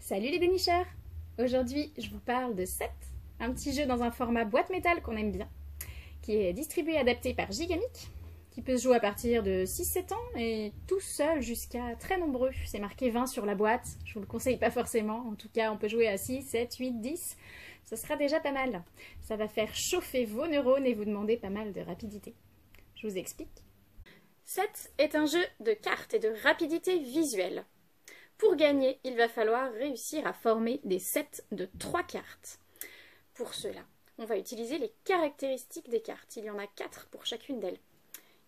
Salut les dénicheurs! Aujourd'hui, je vous parle de 7, un petit jeu dans un format boîte métal qu'on aime bien, qui est distribué et adapté par Gigamic, qui peut se jouer à partir de 6-7 ans et tout seul jusqu'à très nombreux. C'est marqué 20 sur la boîte, je vous le conseille pas forcément, en tout cas on peut jouer à 6, 7, 8, 10, ce sera déjà pas mal. Ça va faire chauffer vos neurones et vous demander pas mal de rapidité. Je vous explique. 7 est un jeu de cartes et de rapidité visuelle. Pour gagner, il va falloir réussir à former des sets de 3 cartes. Pour cela, on va utiliser les caractéristiques des cartes. Il y en a 4 pour chacune d'elles.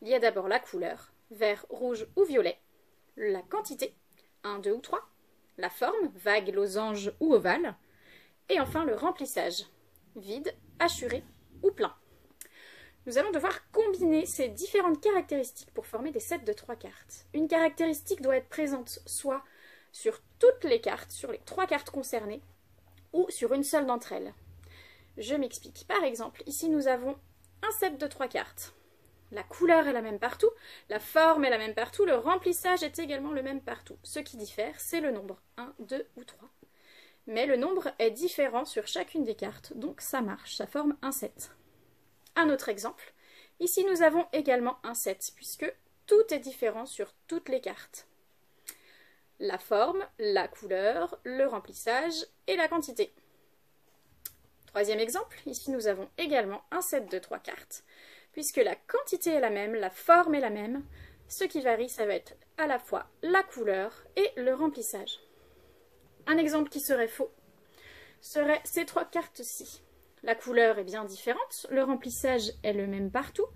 Il y a d'abord la couleur, vert, rouge ou violet, la quantité, 1, 2 ou 3, la forme, vague, losange ou ovale, et enfin le remplissage, vide, assuré ou plein. Nous allons devoir combiner ces différentes caractéristiques pour former des sets de 3 cartes. Une caractéristique doit être présente soit sur toutes les cartes, sur les 3 cartes concernées, ou sur une seule d'entre elles. Je m'explique. Par exemple, ici nous avons un set de 3 cartes. La couleur est la même partout, la forme est la même partout, le remplissage est également le même partout. Ce qui diffère, c'est le nombre, 1, 2 ou 3. Mais le nombre est différent sur chacune des cartes, donc ça marche, ça forme un set. Un autre exemple, ici nous avons également un set, puisque tout est différent sur toutes les cartes. La forme, la couleur, le remplissage et la quantité. Troisième exemple, ici nous avons également un set de 3 cartes, puisque la quantité est la même, la forme est la même, ce qui varie, ça va être à la fois la couleur et le remplissage. Un exemple qui serait faux serait ces 3 cartes-ci. La couleur est bien différente, le remplissage est le même partout,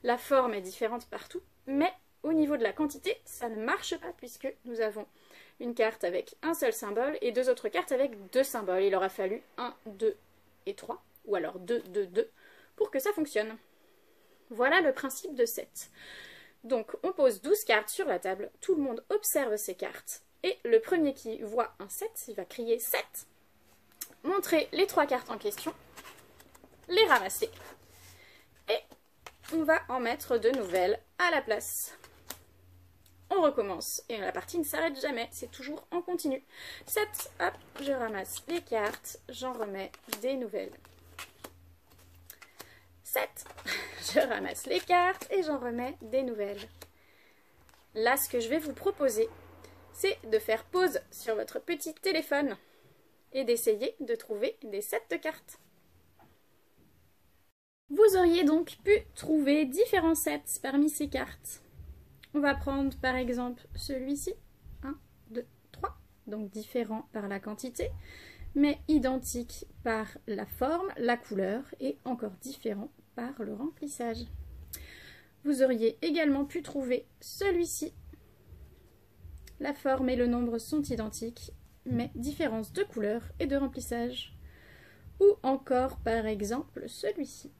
la forme est différente partout, mais au niveau de la quantité, ça ne marche pas puisque nous avons une carte avec un seul symbole et 2 autres cartes avec 2 symboles. Il aura fallu 1, 2 et 3, ou alors 2, 2, 2, pour que ça fonctionne. Voilà le principe de 7. Donc on pose 12 cartes sur la table, tout le monde observe ces cartes, et le premier qui voit un 7, il va crier 7, montrer les 3 cartes en question, les ramasser, et on va en mettre de nouvelles à la place. On recommence, et la partie ne s'arrête jamais, c'est toujours en continu. 7, hop, je ramasse les cartes, j'en remets des nouvelles. 7, je ramasse les cartes et j'en remets des nouvelles. Là, ce que je vais vous proposer, c'est de faire pause sur votre petit téléphone et d'essayer de trouver des sets de cartes. Vous auriez donc pu trouver différents sets parmi ces cartes. On va prendre par exemple celui-ci, 1, 2, 3, donc différent par la quantité, mais identique par la forme, la couleur et encore différent par le remplissage. Vous auriez également pu trouver celui-ci. La forme et le nombre sont identiques, mais différence de couleur et de remplissage. Ou encore par exemple celui-ci,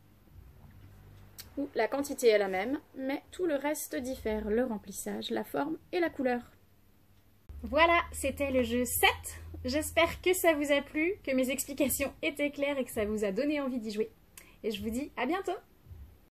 où la quantité est la même, mais tout le reste diffère, le remplissage, la forme et la couleur. Voilà, c'était le jeu 7. J'espère que ça vous a plu, que mes explications étaient claires et que ça vous a donné envie d'y jouer. Et je vous dis à bientôt!